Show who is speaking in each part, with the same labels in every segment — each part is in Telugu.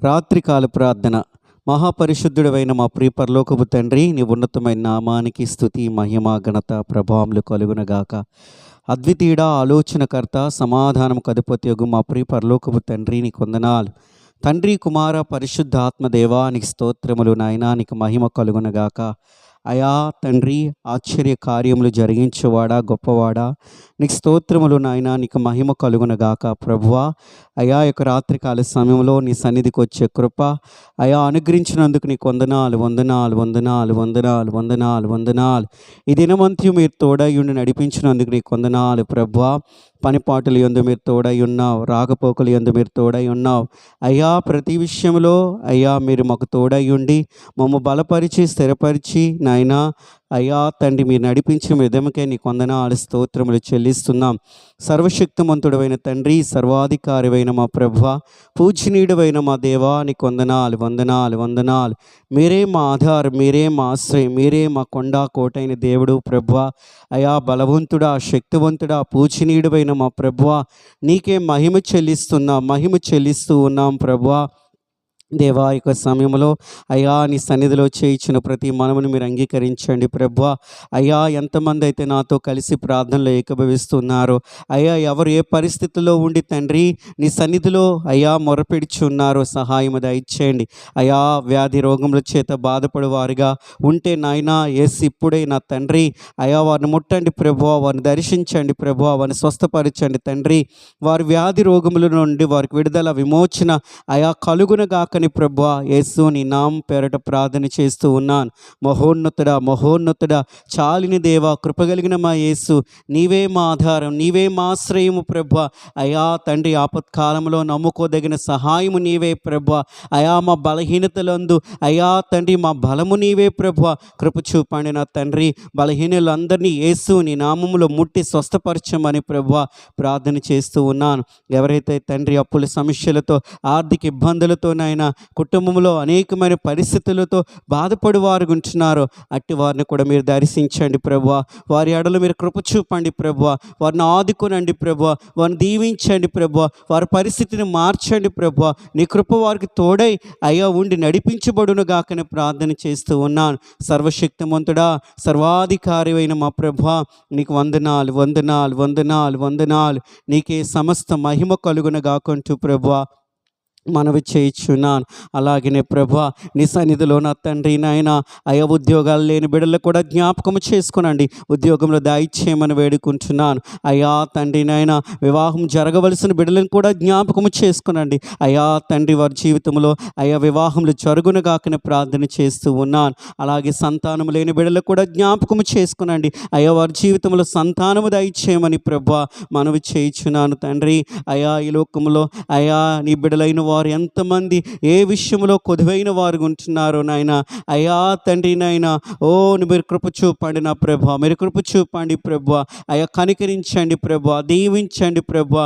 Speaker 1: రాత్రికాల ప్రార్థన. మహాపరిశుద్ధుడవైన మా ప్రియ పరలోకపు తండ్రి, నీ ఉన్నతమైన నామానికి స్తుతి, మహిమ, ఘనత, ప్రభావములు కలుగునగాక. అద్వితీయుడ, ఆలోచనకర్త, సమాధానము అధిపత్యగు మా ప్రియ పరలోకపు తండ్రి, నీకు వందనాలు. తండ్రి, కుమార, పరిశుద్ధ ఆత్మదేవా, నీకు స్తోత్రములు. నాయనా, నీకు మహిమ కలుగునగాక. అయా తండ్రి, ఆశ్చర్య కార్యములు జరిగించేవాడా, గొప్పవాడా, నీకు స్తోత్రములు. నాయనా, నీకు మహిమ కలుగునగాక. ప్రభువా, అయా యొక్క రాత్రికాల సమయంలో నీ సన్నిధికి వచ్చే కృప అయా అనుగ్రహించినందుకు నీకు వందనాలు, వందనాలు, వందనాలు, వందనాలు, వందనాలు, వందనాలు. ఈ దినమంతా మీరు తోడయ్యుండి నడిపించినందుకు నీకు వందనాలు. ప్రభువా, పనిపాటలు యందు మీరు తోడై ఉన్నావు, రాకపోకలు యందు మీరు తోడై ఉన్నావు. అయ్యా, ప్రతి విషయంలో అయ్యా మీరు మాకు తోడై ఉండి మమ్మ బలపరిచి స్థిరపరిచి నాయనా అయ్యా తండ్రి, మీరు నడిపించిన విధముకే నీకు వందనాలు, స్తోత్రములు చెల్లిస్తున్నాం. సర్వశక్తిమంతుడైన తండ్రి, సర్వాధికారివైన మా ప్రభువా, పూజనీయుడైన మా దేవా, నీకు వందనాలు, వందనాలు, వందనాలు. మీరే మా ఆధారం, మీరే మా ఆశ్రయం, మీరే మా కొండ కోటైన దేవుడు. ప్రభువా, అయా బలవంతుడా, శక్తివంతుడా, పూజనీయుడైన మా ప్రభువా, నీకే మహిమ చెల్లిస్తూ ఉన్నాం. ప్రభువా దేవా, యొక్క సమయంలో అయ్యా నీ సన్నిధిలో చేయించిన ప్రతి మనమును మీరు అంగీకరించండి. ప్రభువా, అయ్యా ఎంతమంది అయితే నాతో కలిసి ప్రార్థనలో ఏకీభవిస్తున్నారో, అయ్యా ఎవరు ఏ పరిస్థితుల్లో ఉండి తండ్రి నీ సన్నిధిలో అయ్యా మొరపెడుచున్నారో సహాయం దయచేయండి. అయ్యా వ్యాధి రోగముల చేత బాధపడేవారుగా ఉంటే నాయనా యేసు ఇప్పుడే నా తండ్రి అయ్యా వారిని ముట్టండి ప్రభువా, వారిని దర్శించండి ప్రభువా, వారిని స్వస్థపరచండి తండ్రి. వారి వ్యాధి రోగముల నుండి వారికి విడుదల, విమోచన అయా కలుగునగాక ప్రభువా. యేసు నీ నామం పేరట ప్రార్థన చేస్తూ ఉన్నాను. మహోన్నతుడా, మహోన్నతుడా, చాలిని దేవా, కృపగలిగిన మా యేసు, నీవే మా ఆధారం, నీవే మా ఆశ్రయము ప్రభువా. అయా తండ్రి, ఆపత్కాలంలో నమ్ముకోదగిన సహాయము నీవే ప్రభువా. అయా మా బలహీనతలందు అయా తండ్రి మా బలము నీవే ప్రభువా. కృప చూపండి నా తండ్రి. బలహీనులందరినీ యేసు నీ నామములో ముట్టి స్వస్థపరచమని ప్రభువా ప్రార్థన చేస్తూ ఉన్నాను. ఎవరైతే తండ్రి అప్పుల సమస్యలతో, ఆర్థిక ఇబ్బందులతో నాయన కుటుంబంలో అనేకమైన పరిస్థితులతో బాధపడి వారు ఉంటున్నారో అట్టి వారిని కూడా మీరు దర్శించండి ప్రభువా. వారి ఎడలు మీరు కృప చూపండి ప్రభువా. వారిని ఆదుకోనండి ప్రభువా, వారిని దీవించండి ప్రభువా, వారి పరిస్థితిని మార్చండి ప్రభువా. నీ కృప వారికి తోడై అయ్యా ఉండి నడిపించబడును గాకని ప్రార్థన చేస్తూ ఉన్నాను. సర్వశక్తిమంతుడా, సర్వాధికారి అయిన మా ప్రభువా, నీకు వందనాలు, వందనాలు, వందనాలు, వందనాలు. నీకే సమస్త మహిమ కలుగును గాకంటూ ప్రభువా మనవి చేయించున్నాను. అలాగనే ప్రభా నీ సన్నిధిలో నా తండ్రి నాయన అయ్యా ఉద్యోగాలు లేని బిడ్డలు కూడా జ్ఞాపకం చేసుకునండి. ఉద్యోగంలో దయచేయమని వేడుకుంటున్నాను. అయ్యా తండ్రి నాయన వివాహం జరగవలసిన బిడ్డలను కూడా జ్ఞాపకం చేసుకునండి. అయ్యా తండ్రి, వారి జీవితంలో అయ్యా వివాహములు జరుగును గాకని ప్రార్థన చేస్తూ ఉన్నాను. అలాగే సంతానము లేని బిడ్డలు కూడా జ్ఞాపకం చేసుకునండి. అయ్యా వారి జీవితంలో సంతానము దయచేయమని ప్రభా మనవి చేయించున్నాను తండ్రి. అయ్యా ఈ లోకంలో అయ్యా నీ బిడ్డలైన వారు ఎంతమంది ఏ విషయంలో కొదువైన వారు ఉంటున్నారో నాయన అయ్యా తండ్రి నాయన మీరు కృప చూపండి నా ప్రభా, మీరు కృప చూపండి ప్రభా. అయ్యా కనికరించండి ప్రభా, దీవించండి ప్రభా.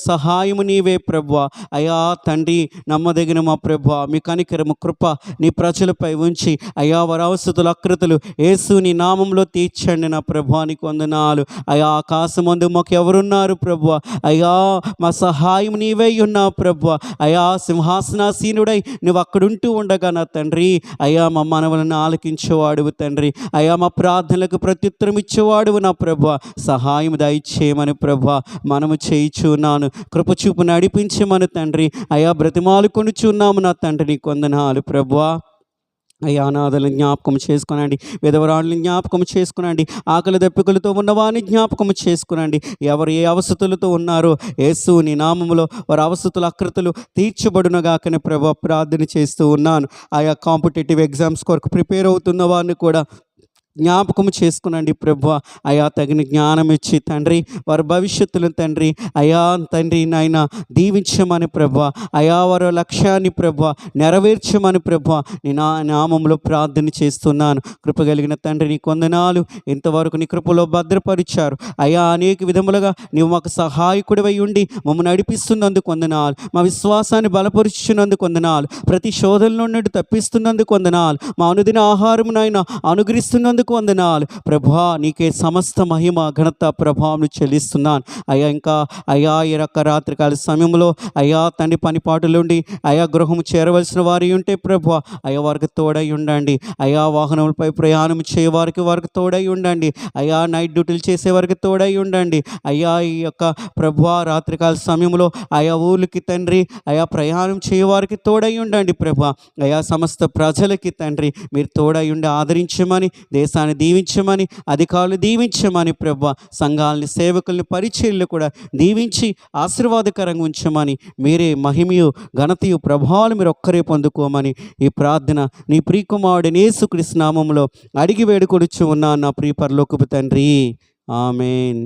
Speaker 1: సహాయము నీవే ప్రభా. అయ్యా తండ్రి, నమ్మదగిన మా ప్రభా, మీ కనికరము కృప నీ ప్రజలపై ఉంచి అయ్యా వారి అవసరతలు అక్రతలు యేసు నీ నామంలో తీర్చండి నా ప్రభా. నీకు వందనాలు. అయ్యా ఆకాశమందు మాకు ఎవరున్నారు ప్రభా. అయ్యా మా సహాయం నీవే ఉన్నావు ప్రభా. అయ్యా సింహాసనాసీనుడై నువ్వు అక్కడుంటూ ఉండగా నా తండ్రి అయ్యా మా మనవులను ఆలకించేవాడువు తండ్రి. అయ్యా మా ప్రార్థనలకు ప్రత్యుత్తరం ఇచ్చేవాడువు నా ప్రభా. సహాయం దయచేయమని ప్రభా మనము చేయిచున్నాను. కృపచూపు నడిపించమని తండ్రి అయ్యా బ్రతిమాలు కొనుచున్నాము నా తండ్రి. నీకు వందనాలు ప్రభా. అయ్యా అనాథలను జ్ఞాపకం చేసుకునండి, విధవరాళ్ళని జ్ఞాపకం చేసుకునండి, ఆకలి దప్పికలతో ఉన్నవారిని జ్ఞాపకం చేసుకునండి. ఎవరు ఏ అవసరతులతో ఉన్నారో యేసు నీ నామములో వారి అవసరతులు అక్రతలు తీర్చబడునగాకని ప్రభా ప్రార్థన చేస్తూ ఉన్నాను. ఆయా కాంపిటేటివ్ ఎగ్జామ్స్ కొరకు ప్రిపేర్ అవుతున్న వారిని కూడా జ్ఞాపకం చేసుకునండి ప్రభు. అయా తగిన జ్ఞానం ఇచ్చి తండ్రి వారి భవిష్యత్తును తండ్రి అయా తండ్రి నాయన దీవించమని ప్రభు. అయా వారి లక్ష్యాన్ని ప్రభు నెరవేర్చమని ప్రభు నీ నామంలో ప్రార్థన చేస్తున్నాను. కృపగలిగిన తండ్రి నీకు వందనాలు. ఇంతవరకు నీ కృపలో భద్రపరిచారు అయా. అనేక విధములుగా నీవు మాకు సహాయకుడివై ఉండి మమ్మల్ని నడిపిస్తున్నందుకు వందనాలు. మా విశ్వాసాన్ని బలపరుచున్నందుకు వందనాలు. ప్రతి శోధనలో నుండి తప్పిస్తున్నందుకు వందనాలు. మా అనుదిన ఆహారం నాయన అనుగ్రహిస్తున్నందుకు చేసినందుకు వందనాలు ప్రభా. నీకే సమస్త మహిమ ఘనత ప్రభావం చెల్లిస్తున్నాను అయ్యా. ఇంకా అయ్యా ఈ రాత్రికాల సమయంలో అయ్యా తండ్రి పనిపాటులుండి అయ్యా గృహం చేరవలసిన వారి ఉంటే ప్రభా అయ్యా వారికి తోడై ఉండండి అయ్యా. వాహనములపై ప్రయాణం చేయవారికి వారికి తోడై ఉండండి అయ్యా. నైట్ డ్యూటీలు చేసేవారికి తోడై ఉండండి అయ్యా. ఈ యొక్క ప్రభా రాత్రికాల సమయంలో ఆయా ఊళ్ళకి తండ్రి అయా ప్రయాణం చేయవారికి తోడై ఉండండి ప్రభా అయా. సమస్త ప్రజలకి తండ్రి మీరు తోడై ఉండి ఆదరించమని, దేశాన్ని దీవించమని, అధికారులు దీవించమని ప్రభా. సంఘాలని సేవకుల్ని పరిచర్యలు కూడా దీవించి ఆశీర్వాదకరంగా ఉంచమని, మీరే మహిమయు ఘనతయు ప్రభావాలు మీరు ఒక్కరే పొందుకోమని ఈ ప్రార్థన నీ ప్రియకుమారుడు యేసుక్రీస్తు నామములో అడిగి వేడుకొనుచు ఉన్నాను నా ప్రియ పరలోకపు తండ్రి. ఆమేన్.